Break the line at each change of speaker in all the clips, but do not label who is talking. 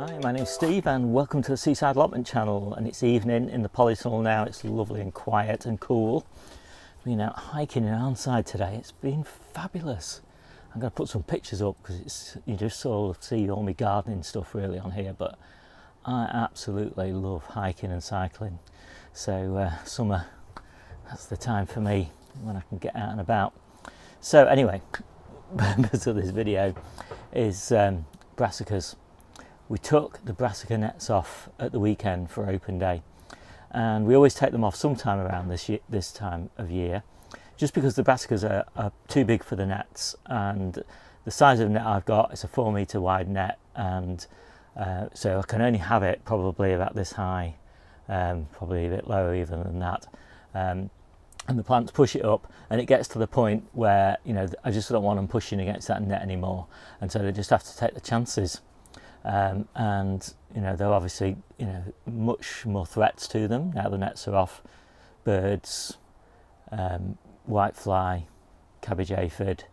Hi, my name's Steve and welcome to the Seaside Allotment channel, and it's evening in the polytunnel now. It's lovely and quiet and cool. Been out hiking in Arnside today. It's been fabulous. I'm going to put some pictures up because you just sort of see all my gardening stuff really on here, but I absolutely love hiking and cycling. So summer, that's the time for me when I can get out and about. So anyway, the purpose of this video is brassicas. We took the brassica nets off at the weekend for open day, and we always take them off sometime around this time of year, just because the brassicas are too big for the nets, and the size of the net I've got is a 4 metre wide net, and so I can only have it probably about this high, probably a bit lower even than that, and the plants push it up, and it gets to the point where, you know, I just don't want them pushing against that net anymore, and so they just have to take the chances. And you know, there are obviously, you know, much more threats to them now the nets are off: birds, whitefly, cabbage aphid,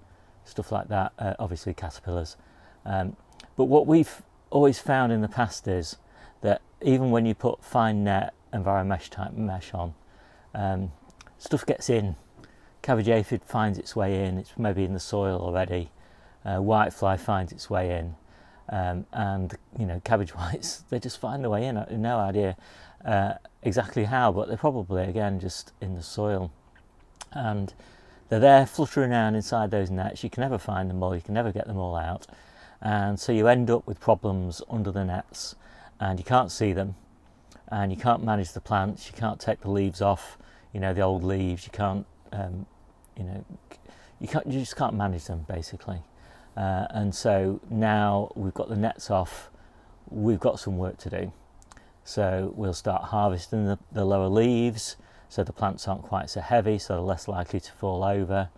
stuff like that, obviously caterpillars. But what we've always found in the past is that even when you put fine net enviromesh type mesh on, stuff gets in. Cabbage aphid finds its way in, it's maybe in the soil already. Whitefly finds its way in. And you know, cabbage whites, they just find their way in. I have no idea exactly how, but they're probably again just in the soil, and they're there fluttering around inside those nets. You can never find them all, you can never get them all out, and so you end up with problems under the nets, and you can't see them, and you can't manage the plants. You can't take the leaves off, you know, the old leaves. You can't you know, you just can't manage them basically. And so now we've got the nets off, we've got some work to do. So we'll start harvesting the lower leaves, so the plants aren't quite so heavy, so they're less likely to fall over.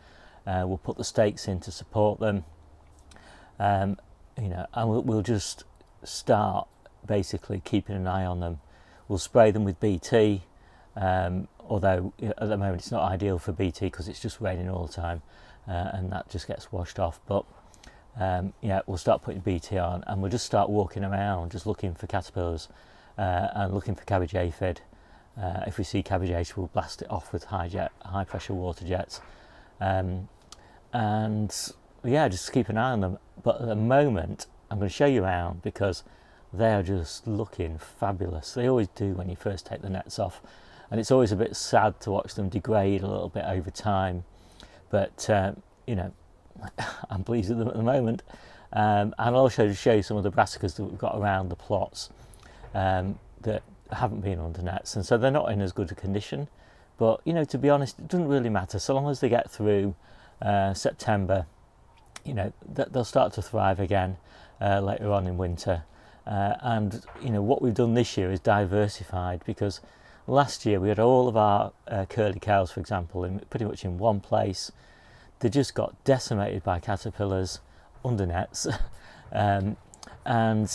We'll put the stakes in to support them, you know, and we'll just start basically keeping an eye on them. We'll spray them with BT, although at the moment it's not ideal for BT because it's just raining all the time, and that just gets washed off. But yeah, we'll start putting BT on, and we'll just start walking around just looking for caterpillars and looking for cabbage aphid. If we see cabbage aphid, we'll blast it off with high pressure water jets, and yeah, just keep an eye on them. But at the moment I'm going to show you around because they are just looking fabulous. They always do when you first take the nets off, and it's always a bit sad to watch them degrade a little bit over time, but you know, I'm pleased with them at the moment. And I'll also show you some of the brassicas that we've got around the plots that haven't been under nets, and so they're not in as good a condition. But you know, to be honest, it doesn't really matter so long as they get through September. You know, they'll start to thrive again later on in winter. And you know, what we've done this year is diversified, because last year we had all of our curly cows, for example, pretty much in one place. They just got decimated by caterpillars under nets, and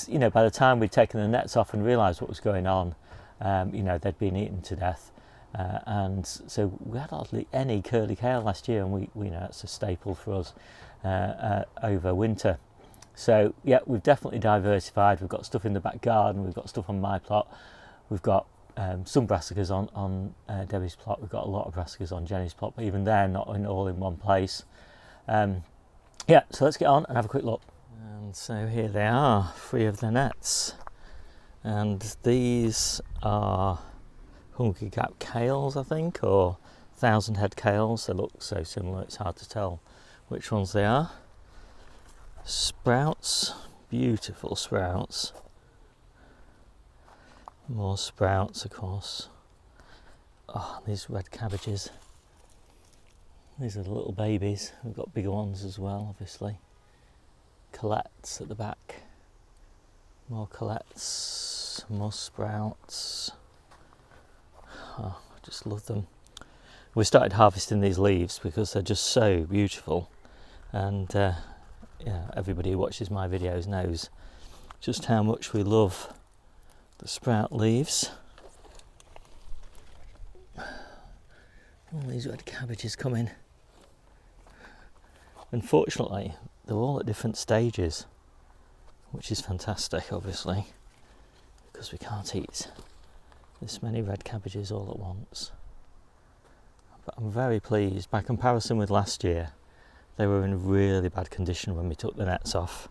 you know, by the time we'd taken the nets off and realised what was going on, you know, they'd been eaten to death, and so we had hardly any curly kale last year, and we know that's a staple for us over winter. So yeah, we've definitely diversified. We've got stuff in the back garden, we've got stuff on my plot, we've got some brassicas on Debbie's plot. We've got a lot of brassicas on Jennie's plot, but even they're not all in one place. Yeah, so let's get on and have a quick look. And so here they are, 3 of the nets, and these are hungry gap kales, I think, or 1,000 head kales. They look so similar it's hard to tell which ones they are. Sprouts, beautiful sprouts. More sprouts, of course. Oh, these red cabbages. These are the little babies. We've got bigger ones as well, obviously. Colettes at the back. More colettes, more sprouts. Oh, I just love them. We started harvesting these leaves because they're just so beautiful. And yeah, everybody who watches my videos knows just how much we love the sprout leaves. All these red cabbages coming. Unfortunately, they're all at different stages, which is fantastic, obviously. because we can't eat this many red cabbages all at once. But I'm very pleased. By comparison with last year, they were in really bad condition when we took the nets off.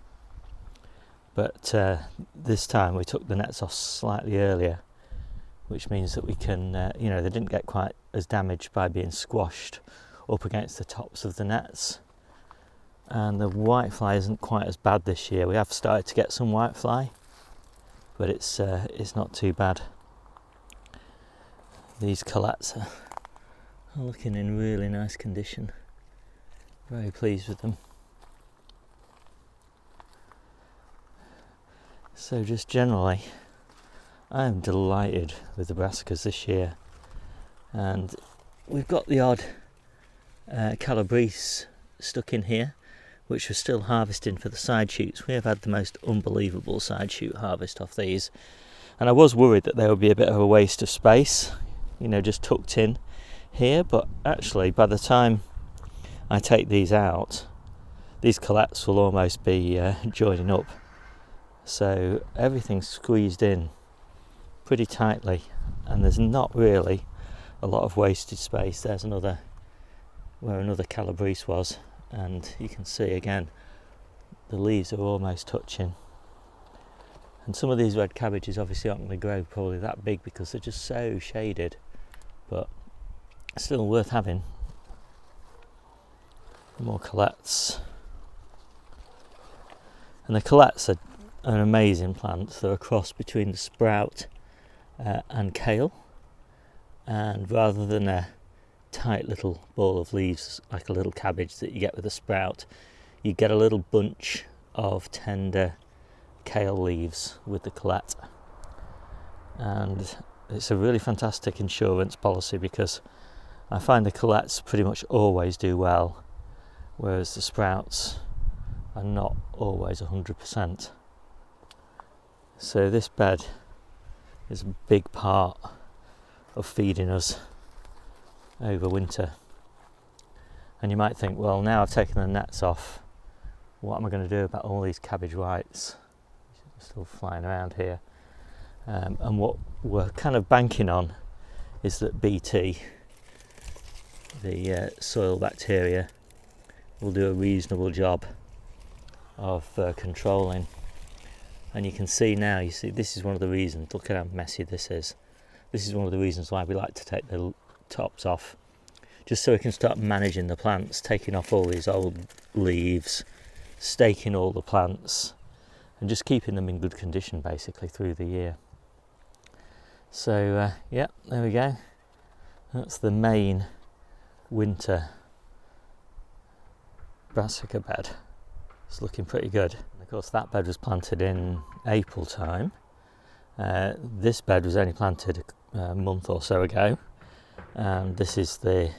But this time we took the nets off slightly earlier, which means that we can, they didn't get quite as damaged by being squashed up against the tops of the nets. And the whitefly isn't quite as bad this year. We have started to get some whitefly, but it's not too bad. These colettes are looking in really nice condition. Very pleased with them. So just generally, I am delighted with the brassicas this year, and we've got the odd calabrese stuck in here, which we're still harvesting for the side shoots. We have had the most unbelievable side shoot harvest off these, and I was worried that there would be a bit of a waste of space, just tucked in here, but actually by the time I take these out, these colettes will almost be joining up, so everything's squeezed in pretty tightly, and there's not really a lot of wasted space. There's where another calabrese was, and you can see again the leaves are almost touching. And some of these red cabbages obviously aren't going to grow probably that big because they're just so shaded, but still worth having. More colettes. And the colettes are an amazing plant. They're a cross between the sprout and kale, and rather than a tight little ball of leaves like a little cabbage that you get with a sprout, you get a little bunch of tender kale leaves with the colette. And it's a really fantastic insurance policy because I find the colettes pretty much always do well, whereas the sprouts are not always 100%. So this bed is a big part of feeding us over winter. And you might think, well, now I've taken the nets off, what am I going to do about all these cabbage whites still flying around here? And what we're kind of banking on is that BT, the soil bacteria, will do a reasonable job of controlling. And you can see now, this is one of the reasons, look at how messy this is. This is one of the reasons why we like to take the tops off, just so we can start managing the plants, taking off all these old leaves, staking all the plants, and just keeping them in good condition basically through the year. So yeah, there we go. That's the main winter brassica bed. It's looking pretty good. And of course that bed was planted in April time. This bed was only planted a month or so ago, and this is the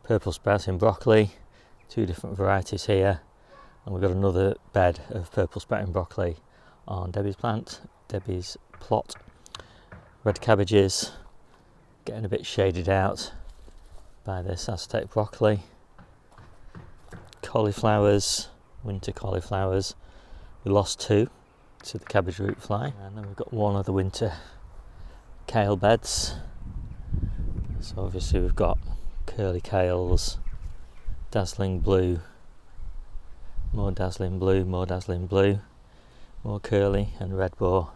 purple sprouting broccoli, 2 different varieties here, and we've got another bed of purple sprouting broccoli on Debbie's plot. Red cabbages getting a bit shaded out by this acetate broccoli. Cauliflowers, winter cauliflowers. We lost 2 to the cabbage root fly, and then we've got 1 of the winter kale beds. So obviously we've got curly kales, dazzling blue, more dazzling blue, more dazzling blue, more curly, and red boar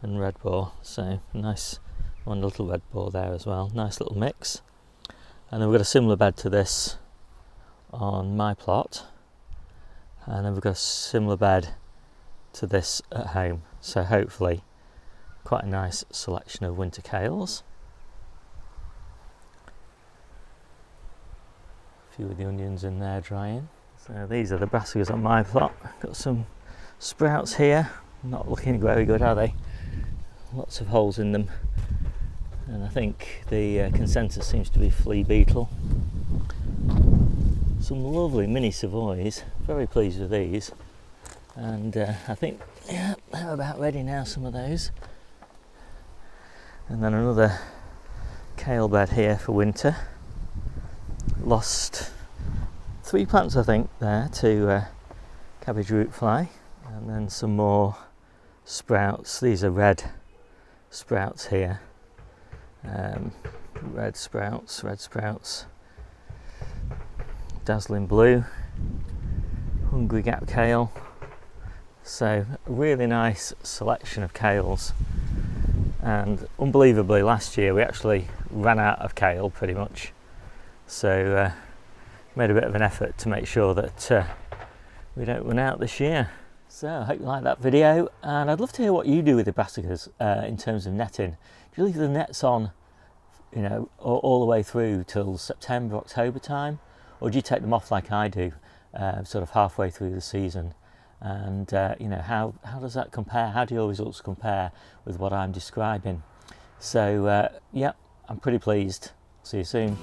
and red boar. So nice, 1 little red boar there as well. Nice little mix. And then we've got a similar bed to this on my plot, and then we've got a similar bed to this at home. So hopefully quite a nice selection of winter kales. A few of the onions in there drying. So these are the brassicas on my plot. Got some sprouts here, not looking very good, are they? Lots of holes in them, and I think the consensus seems to be flea beetle. Some lovely mini Savoys, very pleased with these, and I think yeah, they're about ready now, some of those. And then another kale bed here for winter. Lost 3 plants I think there to cabbage root fly, and then some more sprouts. These are red sprouts here. Red sprouts, dazzling blue, hungry gap kale. So a really nice selection of kales, and unbelievably last year we actually ran out of kale pretty much, so made a bit of an effort to make sure that we don't run out this year. So I hope you like that video, and I'd love to hear what you do with the brassicas in terms of netting. Do you leave the nets on, you know, all the way through till September, October time, or do you take them off like I do, sort of halfway through the season? And you know, how does that compare? How do your results compare with what I'm describing? So yeah, I'm pretty pleased. See you soon.